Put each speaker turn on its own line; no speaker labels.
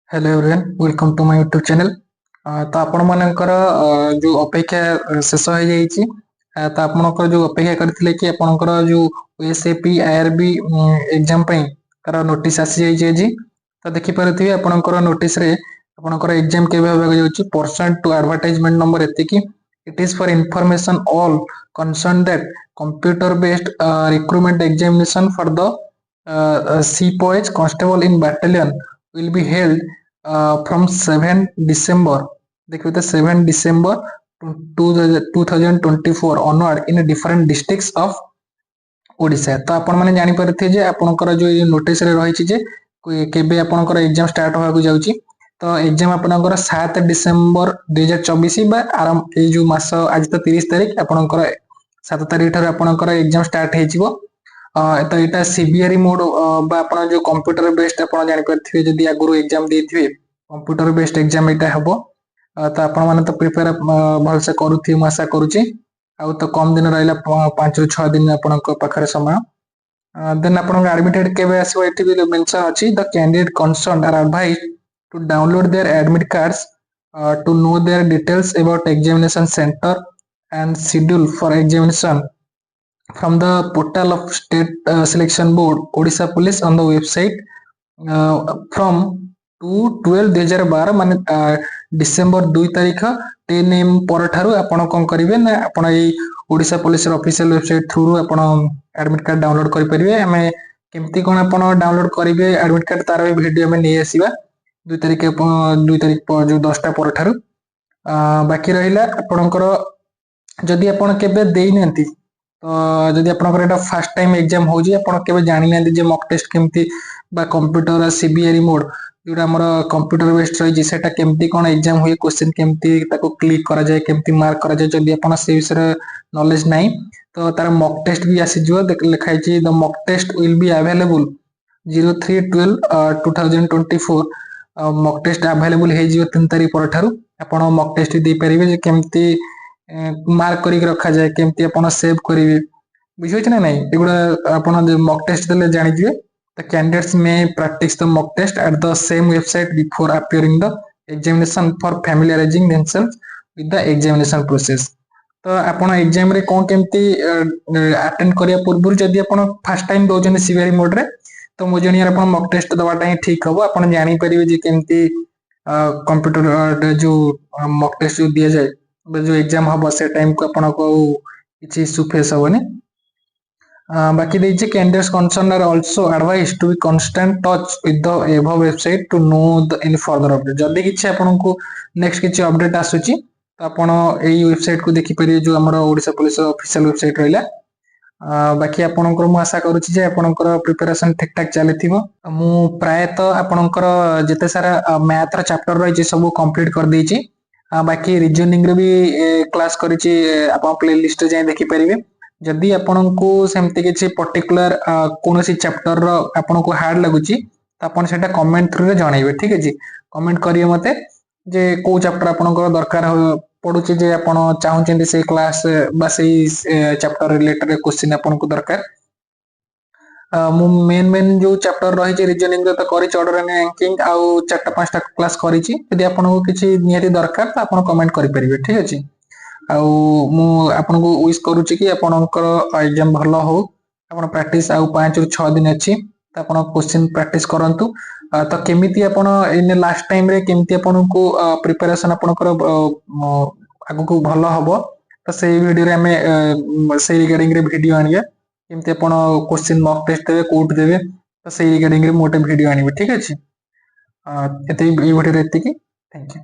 Hello everyone welcome to my YouTube channel. तो आपण मानकर जो अपेक्षा शेष हो जाइए तो आपनकर जो अपेक्षा करथिले कि आपनकर जो ओएसएपी आईआरबी एग्जाम पई तार नोटिस आसी जाइए जी। तो देखि पारथिबे आपनकर नोटिस रे आपनकर एग्जाम केबे होबा जाउची परसेंट टू एडवर्टाइजमेंट नंबर एतिकी it is for information all concern that computer based recruitment examination for the sepoys constable in battalion will be held from 7 December देखिए तो 7 December 2024 onward in different districts of Odisha. तो आपण माने जानि परथे जे आपनकर जो नोटिस रे रही जे केबे आपनकर एग्जाम स्टार्ट होगा को जाउची। तो एग्जाम आपनकर 7 डिसेंबर 2024 बा आरंभ ए जो मास आज तो 30 तारिख आपनकर 7 तारिख ठार आपनकर एग्जाम स्टार्ट हेजिवो। तो एटा सीबीआरई मोड बा आपण जो कंप्यूटर बेस्ड आपण जानि परथिबे जदी आगुरु एग्जाम देथिबे कंप्यूटर बेस्ड एग्जाम एटा हबो। तो आपण माने तो प्रिपेयर भल से करूथि म आशा करूची। आउ तो कम दिन रहिला 5 रु 6 दिन आपनक पाखरे समय। देन आपनक एडमिटेड केबे आसीबो एठी भी मेंशन अछि the candidate concern are advised to download their admit cards to know their details about examination center and schedule for examination from the portal of state selection board Odisha police on the website from 2/12/2012 माने December 2 तारिख 10 AM पर ठारू आपण कोन करिवे ना आपण ए Odisha police official website through आपण एडमिट कार्ड डाउनलोड करि परिवे। हमें केमती कोन आपण डाउनलोड करिवे एडमिट कार्ड तार वीडियो में नै आसीबा 2 तारिख जो 10 टा पर ठारू। बाकी रहिला आपणकर जदि आपण केबे देई नंती तो जदि आपणकर एटा फर्स्ट टाइम एग्जाम हो जी आपण केबे जानि नंती जे मॉक टेस्ट केमती बा कंप्यूटर सीबीआरई मोड जोटा हमर कंप्यूटर बेस्ड रही सेटा केमती कोन एग्जाम हुए क्वेश्चन केमती ताको क्लिक करा जाय केमती मार्क करा जाय जदि आपण से विषय नॉलेज नाही तो तार मॉक टेस्ट भी आसी जो लिखाई छी the mock test will be available 03/12/2024 mock test available हे जियो 3 तारिख पर ठारू आपण मॉक टेस्ट दे परिबे जे केमती मार्क करी रखा जाय केमती आपण सेव करिवे बुझियो छ ना नहीं एगुडा आपण मॉक टेस्ट देले जानि जिवे। The candidates may practice the mock test at the same website before appearing the examination for familiarizing themselves with the examination process। तो आपण एग्जाम रे कोन केमती अटेंड करिया पूर्व जदि आपण फर्स्ट टाइम दोजन सीबीआरई मोड रे तो मो जणिया आपण मॉक टेस्ट दवाटा ही ठीक हबो आपण जानि परिबे जे केमती कंप्यूटर जो मॉक टेस्ट जो दिया जाय जो एग्जाम हबो से टाइम को आपण को किछि इशू फेस हबोनी। बाकी देखिए candidates concern are also advised to be constant touch with the above website to know the any further update जदी किछि आपन को नेक्स्ट किछि अपडेट आसुची तो आपण एई वेबसाइट को देखि परिए जो हमर ओडिसा पुलिस ऑफिशियल वेबसाइट रहला। बाकी आपनकर मु आशा करूची जे आपनकर प्रिपरेशन ठीक ठाक चलिथिबो। मु प्राय तो आपनकर जते सारा मैथ रा चैप्टर रही सब कंप्लीट कर देछि। बाकी रीजनिंग रे भी क्लास करिछि आपन प्लेलिस्ट जाय देखि परिबे जदि आपण को सेमते किछि पर्टिकुलर कोनोसी चैप्टर रो आपण को हार्ड लागुची त आपण सेटा कमेंट थ्रू रे जणाइबे ठीक अछि। कमेंट करिए मते जे को चैप्टर आपण को दरकार पडुची जे आपण चाहउचेंदी से क्लास बा से चैप्टर रिलेटेड क्वेश्चन आपण को दरकार। मु मेन जो चैप्टर रही जे रीजनिंग तो करि ऑर्डर एंड रैंकिंग आउ 4-5 टा क्लास करिछि यदि आपण को किछि नियति दरकार त आपण कमेंट करि परिबे ठीक अछि। आउ मु आपन को विश करूची कि आपनकर एग्जाम भलो हो आपण प्रैक्टिस आउ 5 रु 6 दिन अछि त आपण क्वेश्चन प्रैक्टिस करंतु। तो केमिति आपण इन लास्ट टाइम रे केमिति आपण को प्रिपरेशन आपनकर आगु को भलो हबो तो सेही वीडियो रे हमें सेही रिगार्डिंग रे वीडियो आनिया केमिति आपण क्वेश्चन मॉक टेस्ट देबे कोड देबे तो सेही रिगार्डिंग रे मोटे वीडियो आनिबे ठीक अछि। एते वीडियो रे एतिकी थैंक यू।